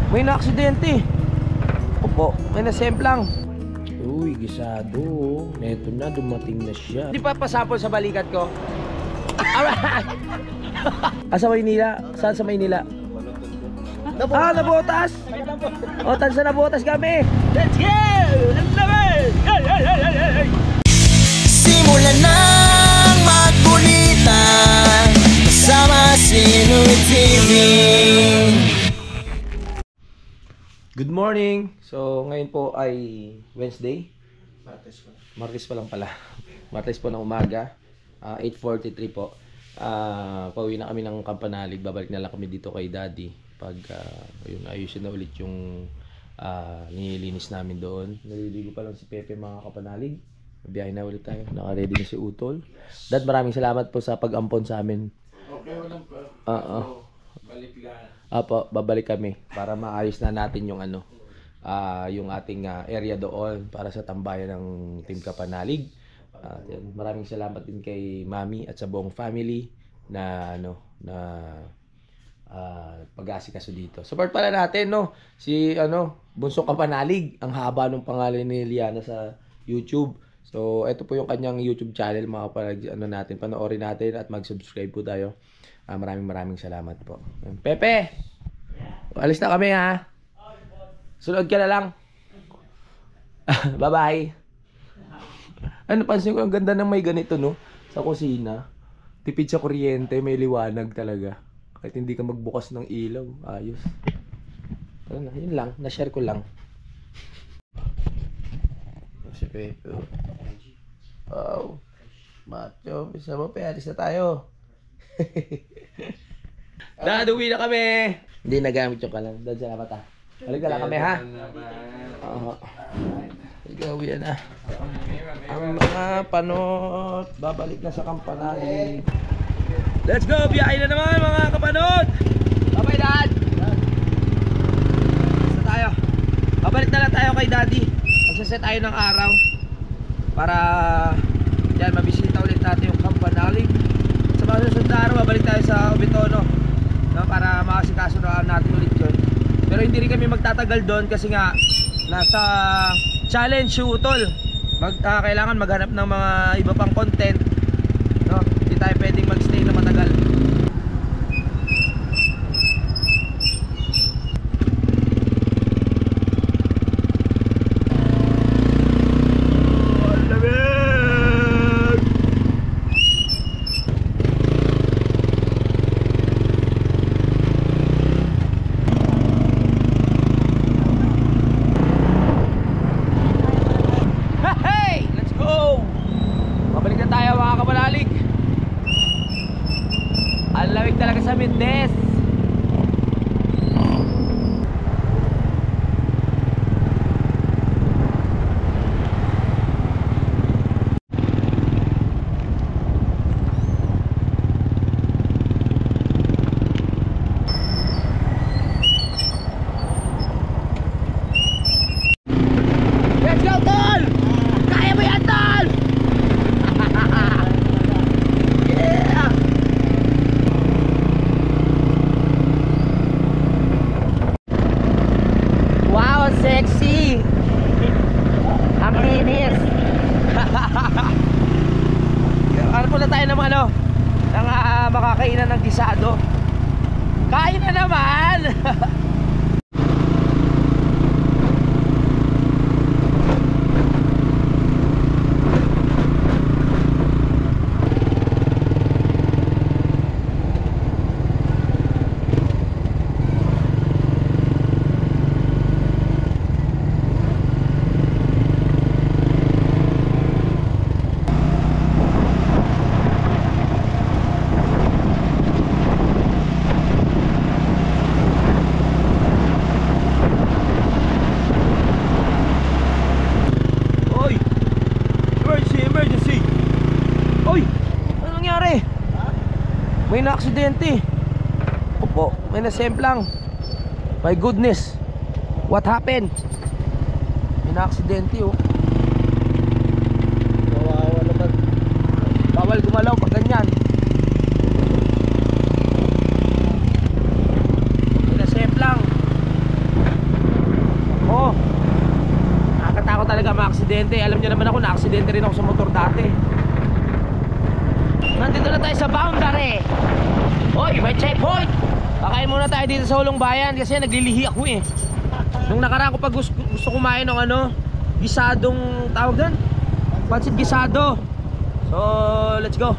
May na-aksidente. Opo, may nasemplang. Uy, gisado. Neto na, dumating na siya. Di pa pasapol sa balikat ko. Sa Maynila? Saan sa Maynila? Nabotas! O, tansa nabotas kami! Let's go! Let's go! Simulan ng magkulitan kasama si Noy TV. Good morning! So, ngayon po ay Wednesday. Martes pa lang pala. Martes po ng umaga. 8:43 po. Pauwi na kami ng Kampanalig. Babalik na lang kami dito kay Daddy. Pag yun, ayusin na ulit yung nililinis namin doon. Naliligo pa lang si Pepe mga Kapanalig. Biyahe na ulit tayo. Naka-ready na si Utol. Dad, maraming salamat po sa pag-ampon sa amin. Okay, walang pa. Balik lang. Apo, babalik kami para maayos na natin yung yung ating area doon para sa tambayan ng Team Kapanalig. Maraming salamat din kay Mami at sa buong family na pag-aasikaso dito. Support pala natin si Bunso Kapanalig, ang haba ng pangalan ni Liana sa YouTube. So ito po yung kanyang YouTube channel, mga natin, panoorin natin at mag-subscribe po tayo. Maraming salamat po. Pepe, alis na kami ha. Sunod ka na lang. Bye bye. Napansin ko ang ganda ng may ganito sa kusina. Tipid sa kuryente, may liwanag talaga. Kahit hindi ka magbukas ng ilaw, ayos. Yun lang, na-share ko lang. Si Pepe. Wow. Macho, bisa mo, alis na tayo. Dad, uwi na kami. Hindi nagamit yung kalan. Dad, salamat ha. Balik na lang kami ha. Gawin na. Ang mga panot, babalik na sa Kampanalig. Let's go! Biyahe na naman mga kapanot! Bye-bye, Dad! Basta tayo. Babalik na lang tayo kay Daddy. Magsaset tayo ng araw para yan, mabisita ulit natin yung Kampanalig. Sa mga susunod na araw, babalik tayo sa Obitono para makasikaso na natin ulit yun. Pero hindi rin kami magtatagal doon kasi nga nasa challenge si Utol. Kailangan maghanap ng mga iba pang content. Hindi tayo pwedeng magstay na matagal. Ang lamig talaga sa Mindes. Let's go, Tol! Kaya mo yan, Tol! Sexy! Ang linis! Ano po na tayo ng makakainan ng gisado? Kain na naman! May na-aksidente. Opo, may nasemplang. My goodness. What happened? May na-aksidente Kawawa naman. Bawal gumalaw pag ganyan. May nasemplang. aksidente. Alam niyo naman ako, na-aksidente rin ako sa motor dati. Nandito na tayo sa boundary. Hoy, may checkpoint. Kakain muna tayo dito sa Hulong Bayan kasi naglilihi ako eh. Nung nakaraan ko pag gusto kumain ng ano, gisadong tawag doon, pansit gisado. So, let's go.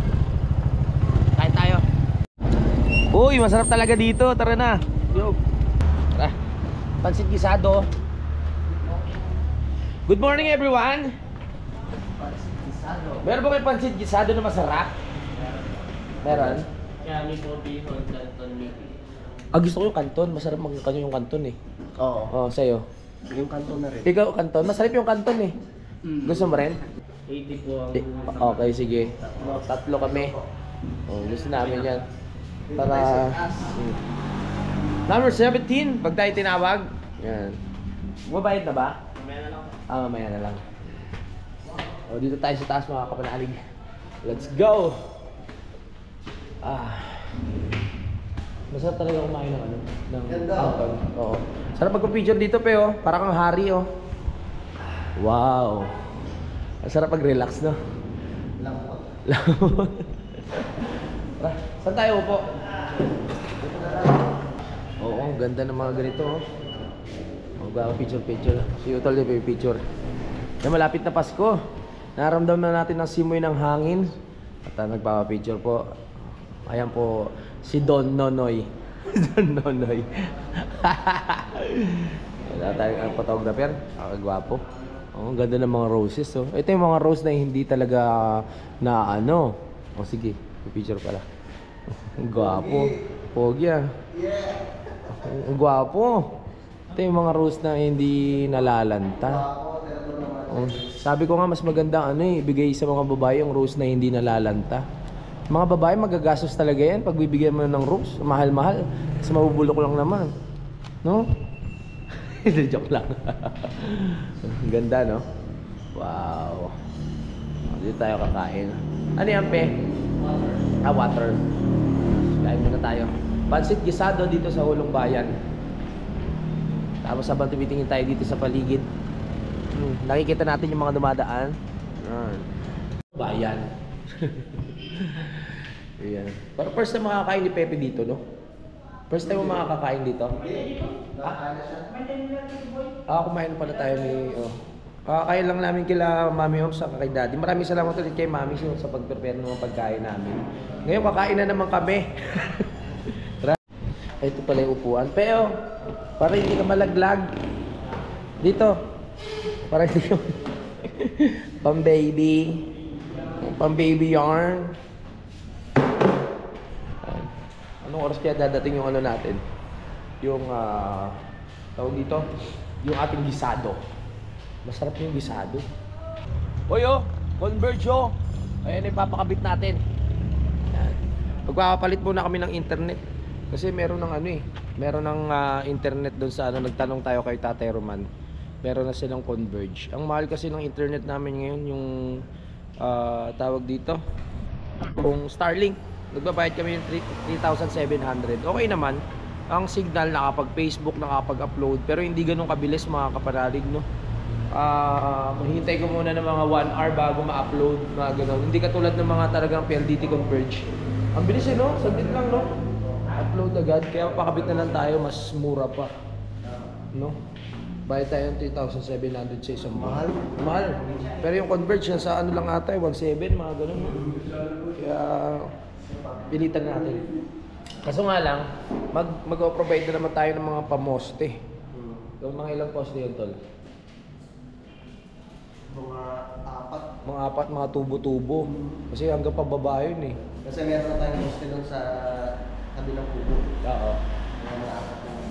Kain tayo. Uy, masarap talaga dito. Tara na. Yo. Tara. Pansit gisado. Good morning everyone. Meron ba kayo pansit gisado na masarap? Meron? Kami po bihon, canton meat. Gusto ko yung kanton. Masarap magkanyo yung kanton eh. Oo. Sa'yo. Yung canton na rin. Ikaw kanton. Masarap yung kanton eh. Gusto mo rin? 80 po ang... Okay, sige. Tatlo kami. Gusto namin yan. Para... Number 17, pag tayo tinawag. Yan. Mabayad na ba? Mamaya na lang. Mamaya na lang. Dito tayo sa taas mga kapanalig. Let's go! Masarap talaga kumain ng ano, ng kanton. Oo. Sarap magpa-picture dito pe oh. Para kang hari oh. Wow. Masarap pag-relax no. Lambot. Tara, saan tayo upo? Oo, ang ganda ng mga ganito oh. Picture. Si Utol din pa picture. Malapit na Pasko. Naramdaman na natin ang simoy ng hangin. At nagpapapicture po. Ayan po si Don Nonoy. Don Nonoy. Wala tayong photographer. Nakakagwapo. Ang ganda ng mga roses. Oh. Ito yung mga rose na hindi talaga na ano. Sige. Picture pala. Ang gwapo. Pogi ah. Ang gwapo. Ito yung mga rose na hindi nalalanta. Sabi ko nga mas maganda ibigay sa mga babae yung rose na hindi nalalanta. Mga babae magagastos talaga yan pag bibigyan mo ng rose. Mahal-mahal. Kasi mabubulok lang naman. No? Joke lang. Ganda no? Wow. Dito tayo kakain. Ano yan pe? Water. Water. Kain muna tayo. Pansit gisado dito sa Hulong Bayan. Tapos habang tumitingin tayo dito sa paligid, nakikita natin yung mga dumadaan. Bayan. Ayan. Pero first time makakain ni Pepe dito, no? First time mo makakain dito? Kumain pala tayo ni... Kakakain lang namin kila Mami Ops at kay Daddy. Maraming salamat ulit kay Mami sa pag-prepare ng mga pagkain namin. Ngayon kakain na naman kami. Ito pala yung upuan. Pero, para hindi ka malaglag. Dito. Para hindi ka... Pang-baby. Pang-baby yarn. Anong oras kaya dadating yung ano natin? Yung, tawag dito, yung ating gisado. Masarap yung gisado. Oy oh, Converge oh. Ayan, ipapakabit natin. Yan. Magpapapalit muna kami ng internet. Kasi meron ng meron ng internet doon sa nagtanong tayo kay Tatay Roman. Meron na silang Converge. Ang mahal kasi ng internet namin ngayon yung tawag dito, kung Starlink. Nagbabayad kami yung 3,700. Okay naman. Ang signal nakapag-Facebook, nakapag-upload, pero hindi ganun kabilis mga kapanalig, no? Mahintay ko muna ng mga 1 hour bago ma-upload, mga ganun. Hindi katulad ng mga talagang PLDT Converge. Ang bilis no? Saglit lang, no? Upload agad, kaya pakabit na lang tayo, mas mura pa, no? Bayad tayo ng 3,700 sa isang buwan. Mahal. Pero yung Converge sa ano lang ata, 1,700, mga ganun, no? Kaya pilitan natin. Kaso nga lang, mag-provide na naman tayo ng mga pamoste. Yung mga ilang poste yun, Tol? Mga apat, mga tubo-tubo. Kasi hanggang pababa yun eh. Kasi meron na tayong poste doon sa kabilang kubo. Oo.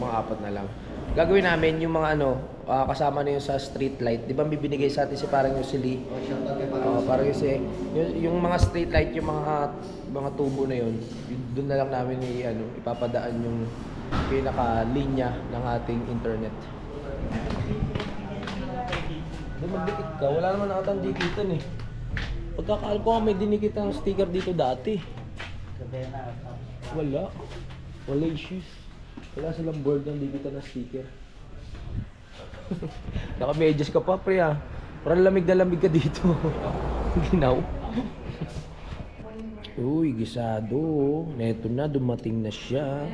Mga apat na lang. Gagawin namin yung mga kasama na yun sa street light. Di ba may binigay sa atin si parang yung sili? Parang yung mga street light, yung mga tubo na yun, doon na lang namin ipapadaan yung pinaka-linya ng ating internet. Doon magdikit ka, wala naman nakatang dikitan eh. Pagkakaalam ko may dinikit ang sticker dito dati. Wala issues. Wala silang board ng dikitan na sticker. Naka-medyas ka pa pre ah. Parang lamig na lamig ka dito. Ginaw. Uy, gisado. Neto na, dumating na siya.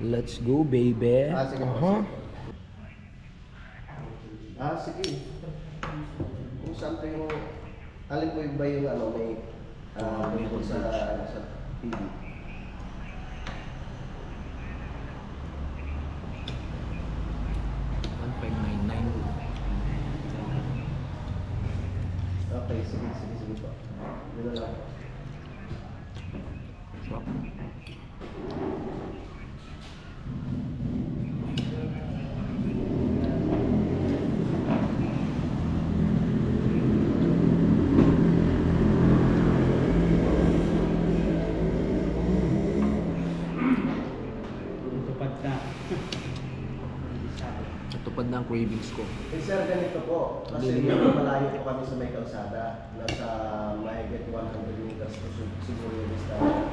Let's go, baby. Sige po. Aha. Sige. Kung saan po yung... Alin po yung ba yung ano, may po sa TV? Okay, sige po. Yun na lang. Natupad na ang cravings ko. Sir, ganito po. Kasi malayo po kami sa may kalsada. Nasa mahigit 100 meters po siguro yung distansya.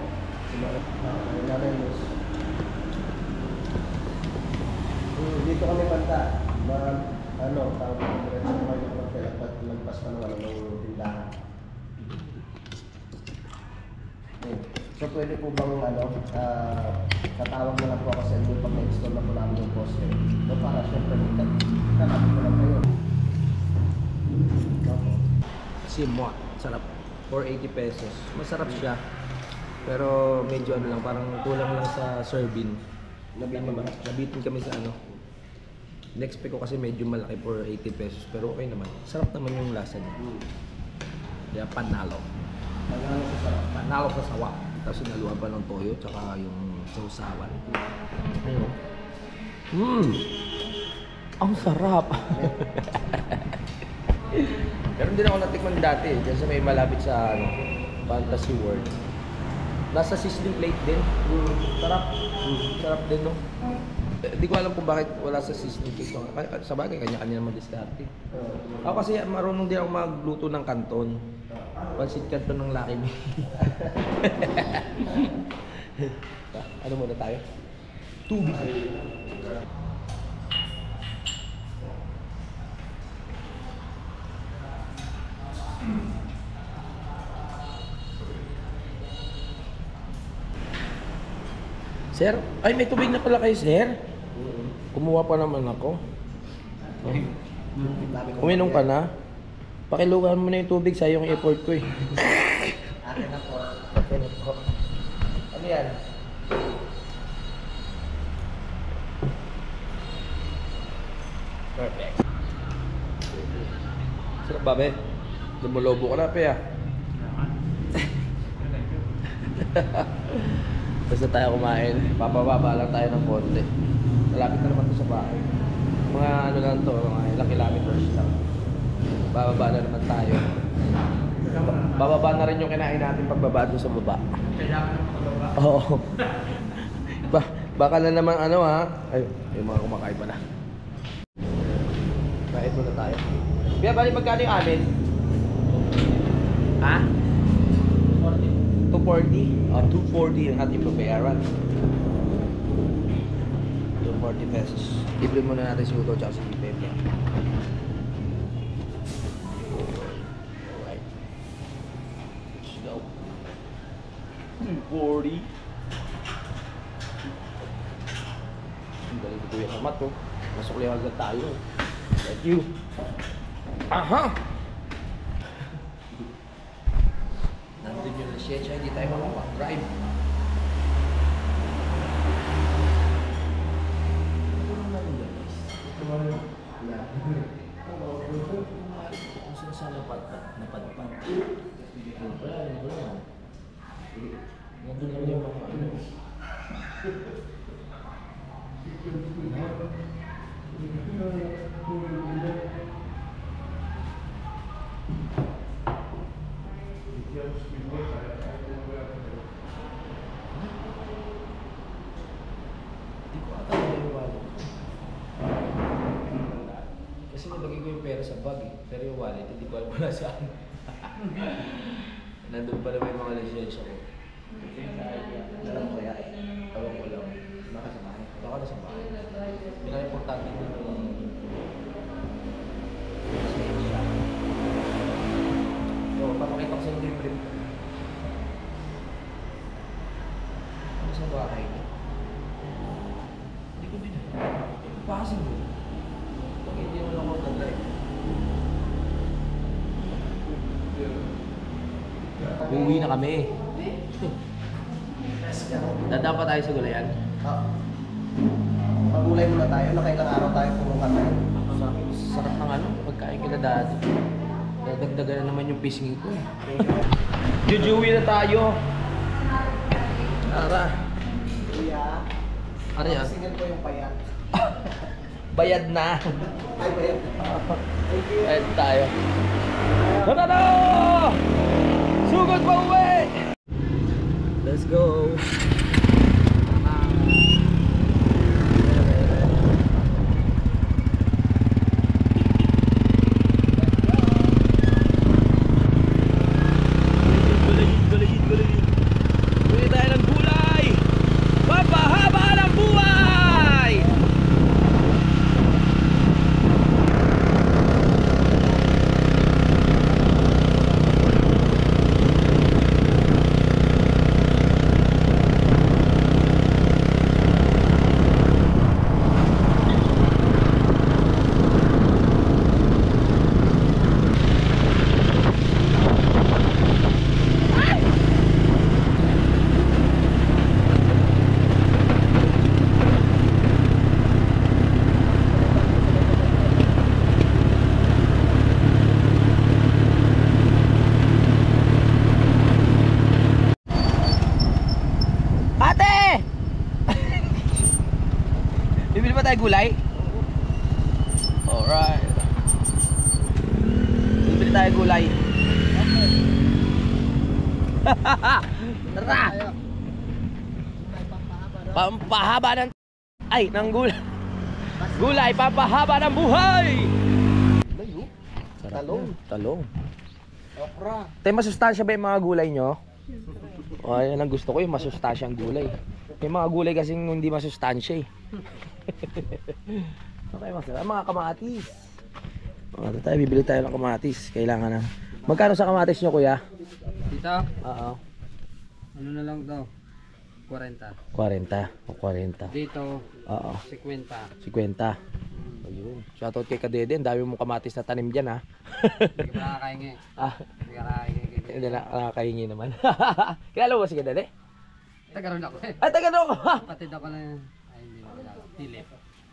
Dito kami banta. Tawag ko diretso ko kayo ng pagkalagpas lagpas pa naman ng tindahan. So pwede po bang tatawag na lang po ako sa inyo pag na-install na po namin yung poste. No, para syempre nakapit ko lang kayo. Kasi sarap. 480 pesos. Masarap siya. Pero medyo ano lang, parang kulang lang sa serving. Nabitin kami sa ano. Next ko kasi medyo malaki for 80 pesos. Pero okay naman. Sarap naman yung lasa niya. Kaya panalo. Panalo sa sawa. Tapos sinaluan pa ng toyo, tsaka yung sausawan. Ang sarap! Pero hindi na ako natikman dati. Kasi may malapit sa Fantasy World. Nasa sizzling plate din. Sarap. Sarap din, no? Hindi ko alam kung bakit wala sa sizzling plate. Sa bagay, kanya-kanya naman diskarte. Ako kasi marunong din ako magluto ng kanton. Pansit kanton ng Lucky Me. Ano muna tayo? Tubig. Sir? Ay, may tubig na pala kayo, sir. Kumuha pa naman ako. Uminom ka na? Pakilugan mo na yung tubig, sayang yung effort ko eh. Akin na po. Akin na po. Ano yan? Perfect. Sarap ba, be? Lumulobo ka na, pe, ah. Basta tayo kumain. Papababa lang tayo ng konti. Malapit na naman to sa bahay. Mga ano lang to, mga ilang kilometers lang. Bababa na naman tayo. Bababa na rin yung kinain natin pagbaba doon sa baba. Kailangan na makababa? Oo. Baka na naman ano ha. Ay, yung mga kumakain pa na. Kahit muna tayo. Kaya bali magkano yung amin? Ha? 240? Oh, 240 yung ating babayaran. 240 pesos. Libre muna natin si Uto at si Pepe. Alright. Let's go. 240. Ang galing ko yung kamat ko. Masukli agad tayo. Thank you. Aha! Nandun yung lisensya, hindi tayo makapag-drive. Kung saan saan napadpad. Nandun naman yung mga ano. Hindi ko ata naliwala. Kasi nilagay ko yung pera sa bag eh. Pero yung wallet, hindi ko alam kung nasaan. Nandun pala may mga lisensya ko. Alam ko yan. Tawag ko lang. Baka sa bahay. Baka na sa bahay. Pinaka-importante din yung lisensya. Asan yung libre? Ano sa bahay niya? Hindi ko din. Pasin mo. Pag hindi mo lang ako nag-live. Uuwi na kami. Dadaan pa tayo sa gulayan. Pagulay muna tayo, nakailang araw tayo pumunta tayo. Sarap ng ano, pagkain kila dati. Dadagdagan na naman yung pisngin ko eh. Jujuwi na tayo. Tara. Kuya, Ano yan? singil ko yung payat. Bayad na. Ay, bayad. Bayad tayo. Tara na! Sugod pa uwi! Let's go! Bili tayo ng gulay! Papahaba ng buhay! Ate! Bibili pa tayo gulay? Alright. Bibili tayo gulay. Tara! Pampahaba ng... Ay, ng gulay. Gulay, pampahaba ng buhay! Talong. Talong. Okra. Tay, masustansya ba yung mga gulay nyo? O, yan ang gusto ko, yung masustansyang gulay. May mga gulay kasing hindi masustansya eh. Okay, masarap. Mga kamatis. O, ito tayo, bibili tayo ng kamatis. Kailangan na. Magkano sa kamatis nyo, kuya? Dito, Oo. ano na lang daw? 40. 40. O, 40. Dito, Oo. 50. 50. Ayun. Shoutout kay Kadede. Ang dami mong kamatis na tanim dyan, ha? Hindi ka nakakahingi. Ah, Hindi ka nakakahingi. hindi na nakakahingi naman. Kilala mo ba si Kadede? Tagaroon ako eh. Ay, taga doon ka! Patid ako na yun. Ay, hindi mo kilala. Philip.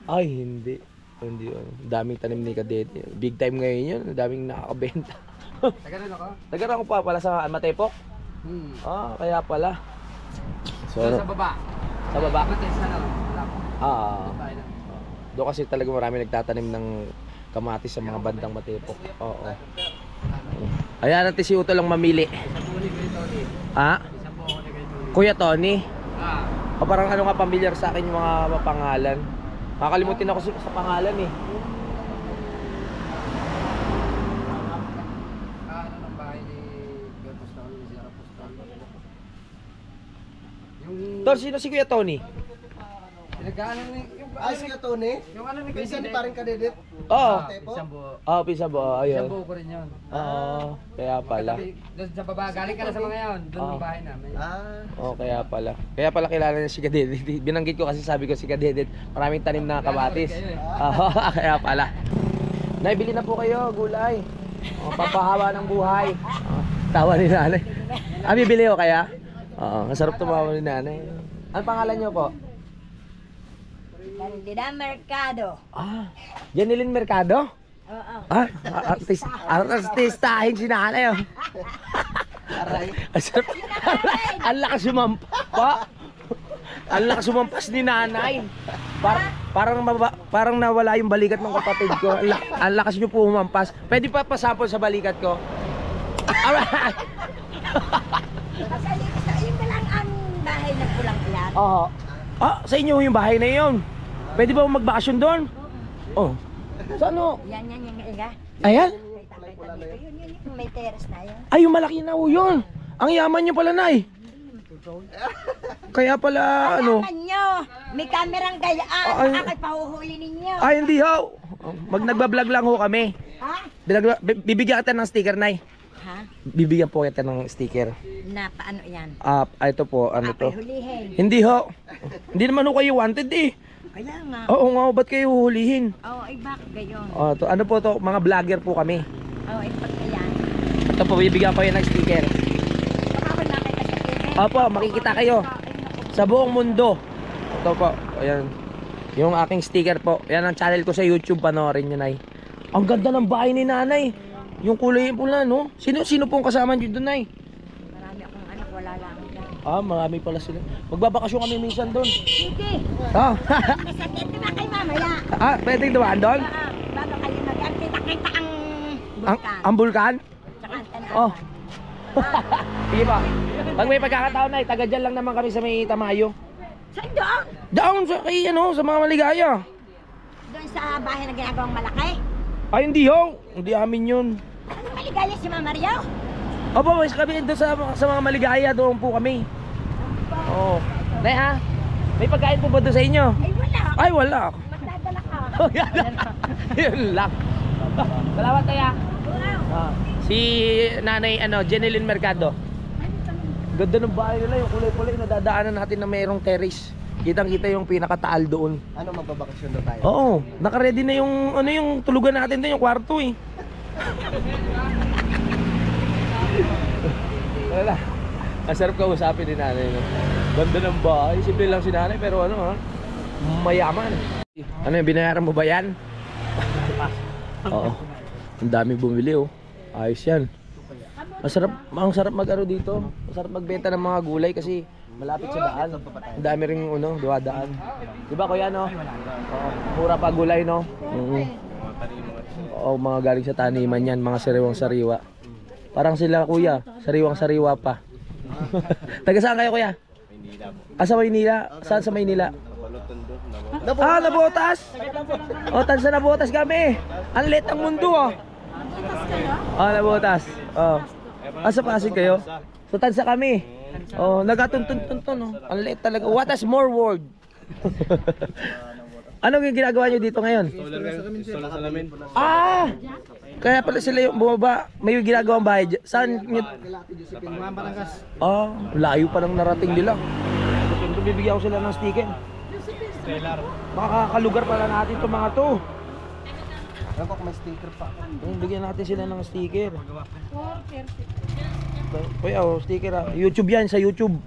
Ay, hindi. Hindi. Daming tanim ni Kadede. Big time ngayon yun. Daming nakakabenta. Tagaroon ako? Taga ko pa pala sa Matepok. Ah, kaya pala. So, So, sa baba. sa baba. Matis na lang. Wala po. Tayo na. Doon kasi talaga marami nagtatanim ng kamatis sa mga bandang Matepok. Oo. Ayan natin si Uto lang mamili. Isang buo ni Kuya Tony. Ah? Isang buo ni Kuya Tony. Kuya Tony? Ah. O parang ano nga pamilyar sa akin yung mga pangalan. Nakakalimutin ako sa pangalan eh. Ano ng bahay ni Kuya Postal? Ni Sierra Postal. Yung... Tol, sino si Kuya Tony? Pinagkaanan ni... Ay, sige, Tony. Yung ano ni Kuya Pinsan ni Tony? paring kadedit. Oo. Isang buo. Oh, pisa bo. Isang Ayun. buo ko rin yun. Oo. Kaya pala. Doon sa baba, galing ka na sa mga yun. Doon Ah. ang bahay namin. Ah, Oh, kaya pala. Kaya pala kilala niya si Kadedit. Binanggit ko kasi sabi ko si Kadedit, maraming tanim na kamatis. Oo, kaya pala. Naibili na po kayo, gulay. Oh, papahaba ng buhay. Oh, tawa ni nanay. Ah, bibili ko kaya? Oo, masarap tumawa ni nanay. Ano pangalan niyo po? Candida Mercado. Ah, Janilyn Mercado? Oo. Ah, artistahin si nanay. Oh. aray. Ang sarap. Ang lakas sumampa. Ang lakas sumampas ni nanay. Parang nawala yung balikat ng kapatid ko. Ang lakas niyo po humampas. Pwede pa pasapol sa balikat ko. Sa iyo ba lang ang bahay na pulang ilan? Oo. Ah, sa inyo yung bahay na yun. Pwede ba magbakasyon doon? Oh. Sa ano? Yan, nga. Ayan. Yun, may terrace na yun. Ay, yung malaki na ho yun. Ang yaman nyo pala, Nay. Kaya pala, ano? Alaman nyo, may kamerang gayaan, Ay. bakit pahuhuli ninyo? Ay, hindi ho. Nagbablog lang ho kami. Ha? Bibigyan kita ng sticker, Nay. Ha? Bibigyan po kita ng sticker. Na paano yan? Ito po, ano to? Hulihin. Hindi ho. Hindi naman ho kayo wanted eh. Kaya nga. Oo nga, ba't kayo huhulihin? Ay bakit gayon? To, ano po to? Mga vlogger po kami. Ay pagka yan. Ito po, bibigyan ko kayo ng sticker. Baka ba nakita sa TV? Opo, makikita kayo sa buong mundo. Ito po, ayan. Yung aking sticker po. Yan ang channel ko sa YouTube, panoorin nyo, Nay. Ang ganda ng bahay ni Nanay. Yung kulay pula, no? Sino pong kasama nyo doon, Nay? Marami akong anak, wala lang yan. Marami pala sila. Magbabakasyon kami minsan doon. Sige. Nasa tete na kayo mamaya. Pwede dumaan doon? Bago kayo magkita-kita ang bulkan. Ang bulkan? Tsaka ang tanawan. Oh. Sige pa. Pag may pagkakataon, Nay, taga dyan lang naman kami sa may Tamayo. Saan doon? Down sa kay sa mga maligaya. Doon sa bahay na ginagawang malaki? Ay, hindi ho. Hindi amin yun. Ano maligaya si Mama Rio? Opo, mas kami doon sa mga maligaya. Doon po kami. Oo. Nay ha? May pagkain po ba doon sa inyo? Ay wala. Ay, wala. Magdadala ka. Yun lang. Salamat tayo. Wow. Si Nanay Jeneline Mercado. Ganda ng bahay nila, yung kulay-kulay na dadaanan natin na mayroong terrace. Kitang-kita yung pinakataal doon. Ano, magbabakasyon na tayo? Oo, naka-ready na yung yung tulugan natin doon, yung kwarto eh. Wala. Ang sarap kausapin ni Nanay, no? Ganda ng bahay, simple lang si Nanay pero mayaman. Ano yung binayaran mo ba yan? Oo. Ang dami bumili oh. Ayos yan. Ang sarap mag-ano dito. Masarap magbenta ng mga gulay kasi malapit sa daan. Ang dami ring duwadaan. Di ba kuya no? Oo. Mura pa gulay no? Oo, mga galing sa taniman yan, mga sariwang sariwa. Parang sila kuya, sariwang sariwa pa. Taga saan kayo kuya? Maynila. Sa Maynila? Saan sa Maynila? Nabotas! Tansa Nabotas kami. Ang lit ang mundo Nabotas. Sa Pasig kayo? So Tansa kami. Nagatuntun-tuntun Ang lit talaga. What has more world? Ano yung ginagawa nyo dito ngayon? Solar salamin. Kaya pala sila yung bumaba. May ginagawang bahay dyan. Saan nyo? Layo pa nang narating nila. Bibigyan ko sila ng sticker. Makakalugar pala natin itong mga to. Ano kung may sticker pa? Bigyan natin sila ng sticker. Kuya, sticker YouTube yan, sa YouTube.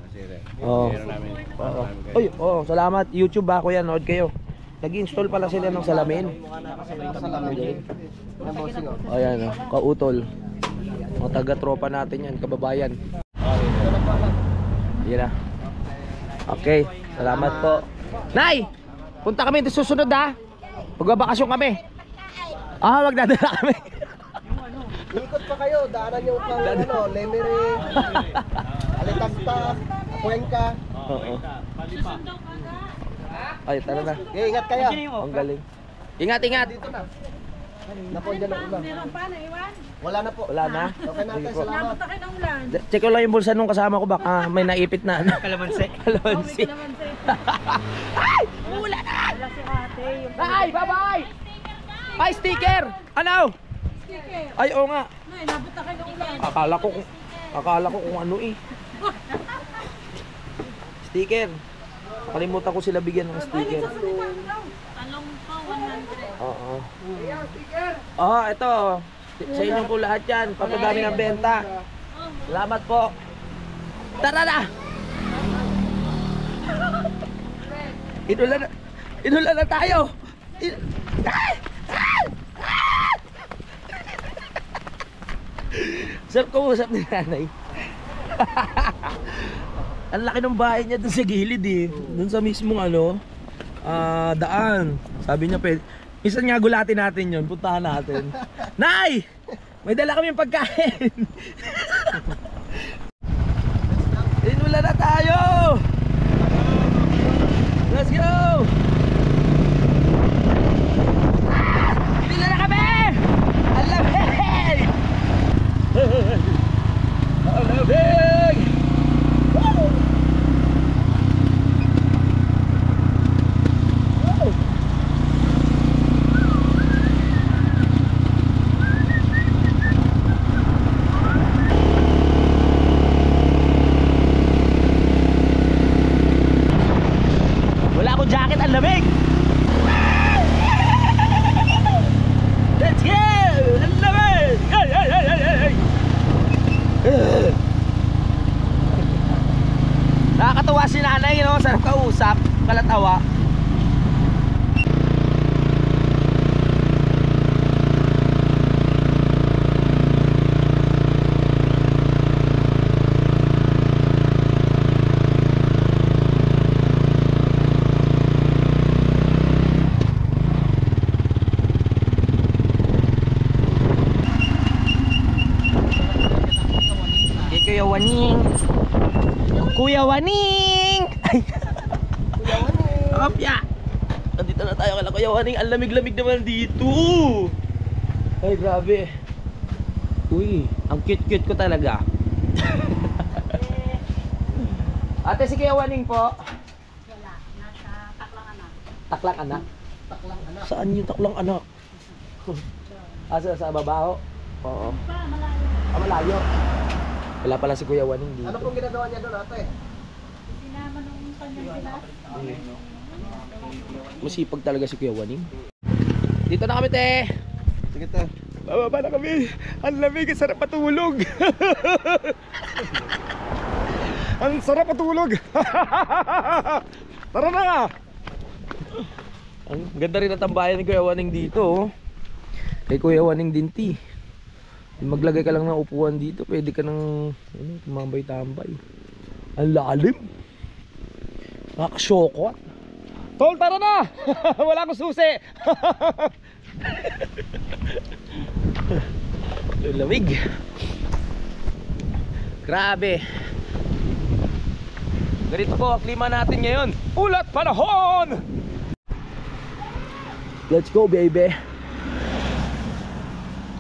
Salamat. YouTube ba kuya, nood kayo. Nag-install pala sila ng salamin. Ayan kautol. Mga taga-tropa natin yan, kababayan. Yan na. Okay, salamat po. Nay! Punta kami sa susunod Magbabakasyon kami. Magdadala kami. Ikot pa kayo, daanan yung Lemere, Alitagtag, Cuenca. Ay, tara na. Ingat kayo. Ang galing. Ingat. Dito na. Napo, dyan ang ulan. Meron pa na iwan? Wala na po. Wala na? Okay na tayo, salamat. Napunta kayo ng ulan. Check ko lang yung bulsa nung kasama ko, baka may naipit na Kalamansi. Ay! Wala na! Wala si ate. Yung Ay, bye-bye! Ay, sticker! Ano? sticker. Ay, oo nga. Nay, napunta kayo ng ulan. Akala ko kung ano Sticker. Nakalimutan ko sila bigyan ng sticker. Talong po, 100. Oo. Ito. Sa inyo po lahat yan. Papadami ng benta. Salamat po. Tara na! Inulan na tayo! Sarap kausap ni Nanay. Ang laki ng bahay niya dun sa gilid dun sa mismong daan. Sabi niya, minsan nga gulatin natin yun, puntahan natin. Nay! May dala kami yung pagkain! Inulan na tayo! Let's go! Inulan na kami! Ang lamig! Ang lamig! Waning! Kuya Waning! Ay! Kuya Waning! Kapya! Nandito na tayo kala Kuya Waning. Ang lamig-lamig naman dito. Ay, grabe. Uy, ang cute-cute ko talaga. Ate, si Kuya Waning po. Wala, nasa Taklang Anak. Taklang anak? Taklang anak. Saan yung taklang anak? Sa babaho? Oo. Malayo. Malayo. Wala pala si Kuya Waning dito. Ano pong ginagawa niya doon, ate? Sinama nung kanyang sila. Masipag talaga si Kuya Waning. Dito na kami, te. Sige, te. Bababa na kami. Ang lamig, ang sarap patulog. Ang sarap patulog. Tara na. Ang ganda rin ang tambayan ni Kuya Waning dito. Oh. Kay Kuya Waning din, ti. Maglagay ka lang ng upuan dito, pwede ka nang tumambay-tambay. Ang lalim. Nakakasyokot. Tol, tara na. Wala akong susi. Lamig. Grabe. Ganito po ang klima natin ngayon. Ulat panahon. Let's go, baby.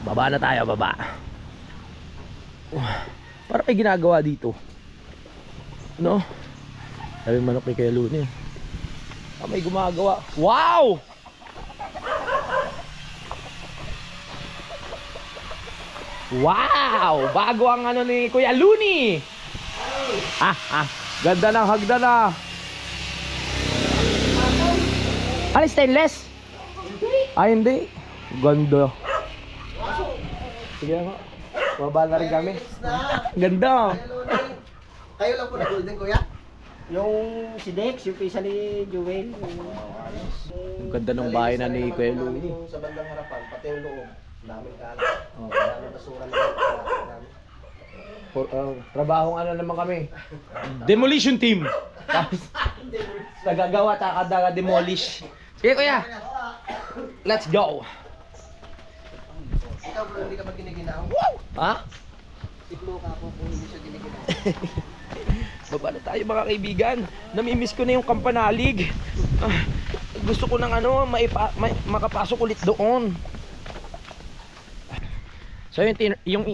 Baba na tayo, baba. Parang may ginagawa dito. No? Sabi manok ni Kuya Luni. May gumagawa. Wow! Wow! Bago ang ano ni Kuya Luni. Ganda ng hagdan ah. Ano, stainless? Ay, hindi. Ganda. Sige nga. Mababa na rin kami. Ganda. Kayo lang po na golden, kuya? Yung si Dex, yung pisa ni Jewel. Ang ganda ng bahay na ni Kuya Luni. Yung sa bandang harapan, pati yung loob. Daming kalat. Daming basura na namin. Trabahong ano naman kami. Demolition team. Tapos nagagawa at demolish. Sige kuya. Let's go. Ikaw bro, hindi ka ba giniginaw? Ha? Siklo ka po kung hindi siya giniginaw. Baba na tayo mga kaibigan. Namimiss ko na yung Kampanalig. Gusto ko ng ano, makapasok ulit doon. So yung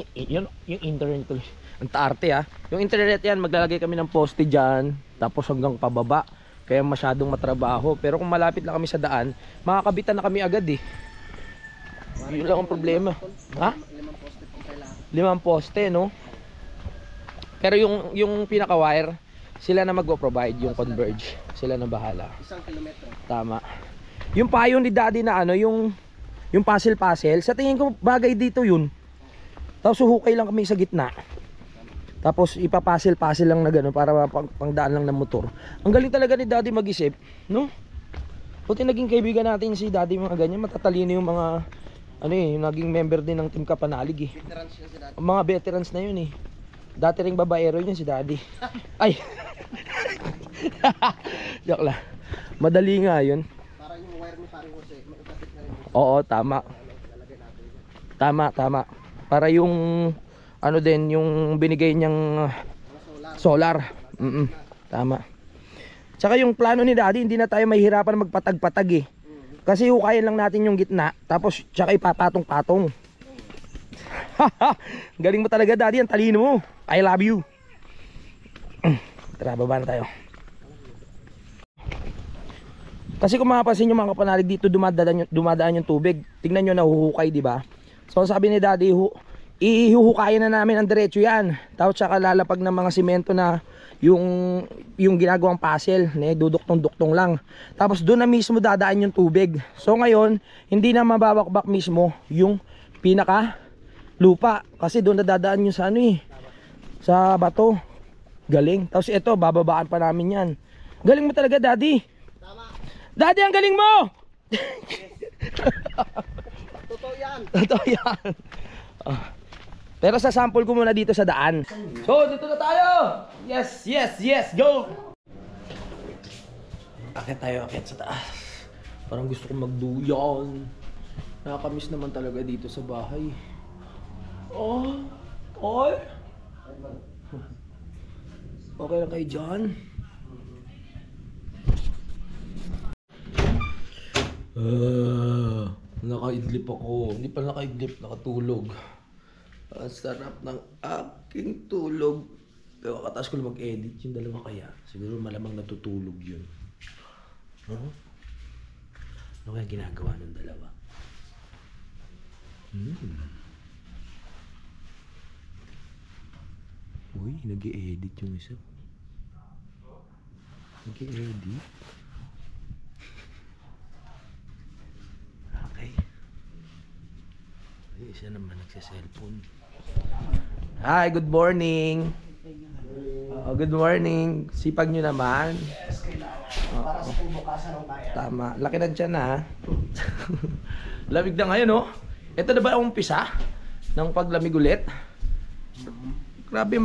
internet ko, ang taarte ha. Yung internet yan, maglalagay kami ng poste dyan, tapos hanggang pababa. Kaya masyadong matrabaho. Pero kung malapit lang kami sa daan, makakabitan na kami agad eh. Yun lang ang problema. Ha? 5 poste, no? Pero yung pinaka-wire, sila na magpo-provide yung converge. Sila na bahala. 1 kilometro. Tama. Yung payo ni Daddy na ano, yung puzzle, sa tingin ko bagay dito yun. Tapos suhukay lang kami sa gitna. Tapos ipapuzzle lang na gano'n para pangdaan lang ng motor. Ang galing talaga ni Daddy mag-isip, no? Buti naging kaibigan natin si Daddy mga ganyan, matatalino yung mga ano eh, naging member din ng Team Kapanalig eh. Veterans siya si dati. Ang mga veterans na yun eh. Dati ring babaero yun si Daddy. Ay. Joke lang. Madali nga yun. Para yung wire ni Paring Jose, maikapit na rin. Oo, tama. Tama. Para yung ano din, yung binigay niyang solar. Tama. Tsaka yung plano ni Daddy, hindi na tayo mahihirapan magpatag-patag eh. Kasi hukayin lang natin yung gitna, tapos tsaka ipapatong-patong. Galing mo talaga Daddy, ang talino mo. I love you. Tara, baba na tayo. Kasi kung mapapansin nyo mga kapanalig dito, dumadaan yung tubig. Tingnan nyo, nahuhukay, di ba? So sabi ni Daddy, ihuhukayin na namin ang diretso yan. Tapos tsaka lalapag ng mga simento na yung ginagawang puzzle, duduktong-duktong lang. Tapos doon na mismo dadaan yung tubig. So ngayon, hindi na mababakbak mismo yung pinaka lupa. Kasi doon na dadaan yung sa ano eh, sa bato. Galing. Tapos ito, bababaan pa namin yan. Galing mo talaga Daddy. Daddy, ang galing mo! Totoo yan. Totoo yan. Pero sa sample ko muna dito sa daan. So, dito na tayo! Yes, go! Akit tayo, akit sa taas. Parang gusto kong magduyan. Nakakamiss naman talaga dito sa bahay. Oh! Okay lang kayo dyan? Nakaidlip ako. Hindi pa nakaidlip, nakatulog. Ang sarap ng aking tulog. Pero kataas ko lang mag-edit yung dalawa kaya. Siguro malamang natutulog yun. Ano kaya ginagawa ng dalawa? Uy, nag-i-edit yung isa. Nag-i-edit? Okay. Ay, isa naman nagsa-cellphone. Hi, good morning. Good morning. Sipag nyo naman. Para sa pumbukasan ng bayan. Tama. Laki na dyan ha. Lamig na ngayon oh. Ito na ba ang umpisa ng paglamig ulit? Grabe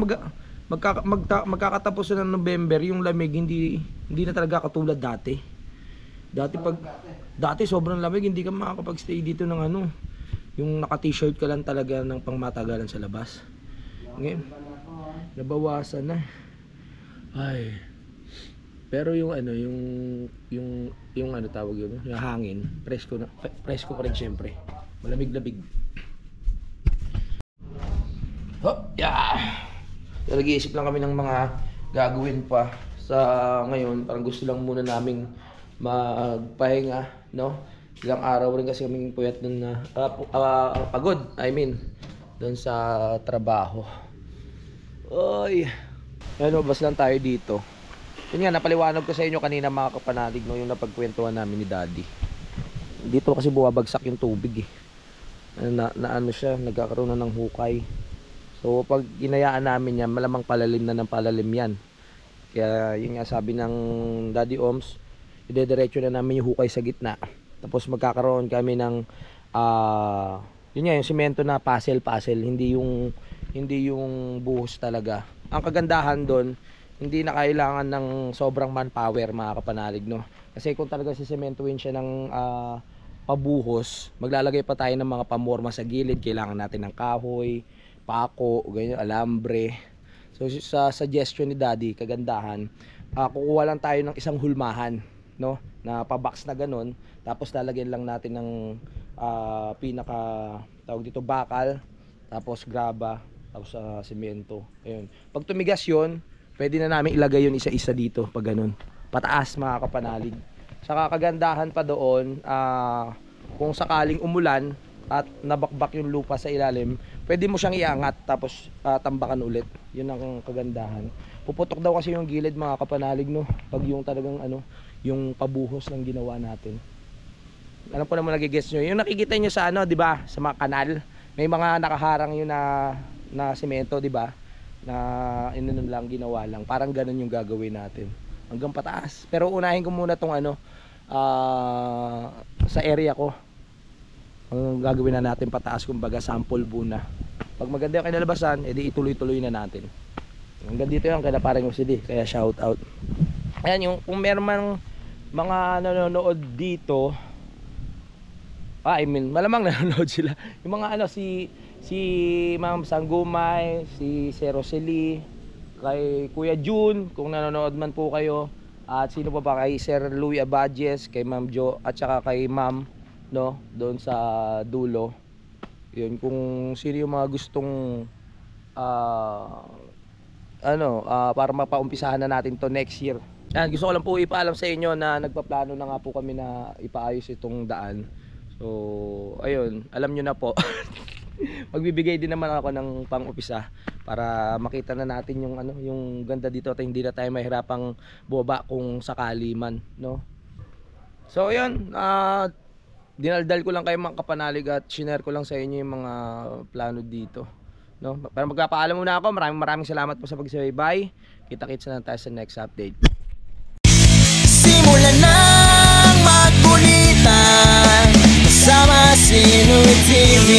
magkakatapos na ng November yung lamig hindi na talaga katulad dati. Dati sobrang lamig, hindi ka makakapag-stay dito ng ano. Yung naka-t-shirt ka lang talaga ng pangmatagalan sa labas. Ngayon, nabawasan na. Ay. Pero yung ano, yung ano tawag yun, yung hangin, presko pa rin syempre. Malamig-lamig. Oh, yeah. So, nag-iisip lang kami ng mga gagawin pa sa ngayon. Parang gusto lang muna naming magpahinga, no? Ilang araw rin kasi kaming puyat dun na pagod, doon sa trabaho. Oy. Ano, bas lang tayo dito. Yun nga, napaliwanag ko sa inyo kanina mga kapanalig, no, yung napagkwentuhan namin ni Daddy. Dito kasi buwabagsak yung tubig eh. Na ano siya, nagkakaroon na ng hukay. So pag ginayaan namin yan, malamang palalim na ng palalim yan. Kaya yun nga sabi ng Daddy Oms, idediretso na namin yung hukay sa gitna. Tapos magkakaroon kami ng yun nga, yung simento na puzzle, hindi yung buhos talaga. Ang kagandahan doon, hindi na kailangan ng sobrang manpower mga kapanalig, no? Kasi kung talaga sisementuhin siya ng pabuhos, maglalagay pa tayo ng mga pamorma sa gilid, kailangan natin ng kahoy, pako, ganyan, alambre. So sa suggestion ni Daddy, kagandahan, kukuha lang tayo ng isang hulmahan, no? Na pa-box na ganun, tapos lalagyan lang natin ng pinaka tawag dito bakal, tapos graba, tapos semento. Ayun. Pag tumigas 'yon, pwede na namin ilagay yun isa-isa dito pag ganun. Pataas mga kapanalig. Saka kagandahan pa doon, kung sakaling umulan at nabakbak yung lupa sa ilalim, pwede mo siyang iangat tapos tambakan ulit. Yun ang kagandahan. Puputok daw kasi yung gilid mga kapanalig, no? Pag yung talagang ano, yung pabuhos ng ginawa natin. Alam po naman nagigets nyo. Yung nakikita nyo sa ano, di ba? Sa mga kanal, may mga nakaharang yun na semento, di ba? Na inunon lang, ginawa lang. Parang ganun yung gagawin natin hanggang pataas. Pero unahin ko muna tong ano, sa area ko. Ang gagawin na natin pataas, kumbaga sample muna. Pag maganda yung kinalabasan, edi ituloy-tuloy na natin. Hanggang dito yung kaya parang OCD, kaya shout out. Ayan, yung kung meron man mga nanonood dito, malamang nanonood sila. Yung mga ano, si Ma'am Sanggumay, si Sir Rosely, kay Kuya June, kung nanonood man po kayo, at sino pa ba, kay Sir Louie Abadjes, kay Ma'am Jo, at saka kay Ma'am, no, doon sa dulo. Yun, kung sino yung mga gustong para mapaumpisahan na natin to next year. Yan, gusto ko lang po ipaalam sa inyo na nagpaplano na nga po kami na ipaayos itong daan. So, ayun, alam nyo na po. Magbibigay din naman ako ng pang-upisa para makita na natin yung ano, yung ganda dito at hindi na tayo mahirapang bumaba kung sakali man, no? So, ayun, dinaldal ko lang kayo mga kapanalig at shinare ko lang sa inyo yung mga plano dito, no? Para magpapaalam muna ako. Maraming salamat po sa pagsubaybay. Kita-kits na lang tayo sa next update. Simulan ng magkulitan kasama si Noy TV.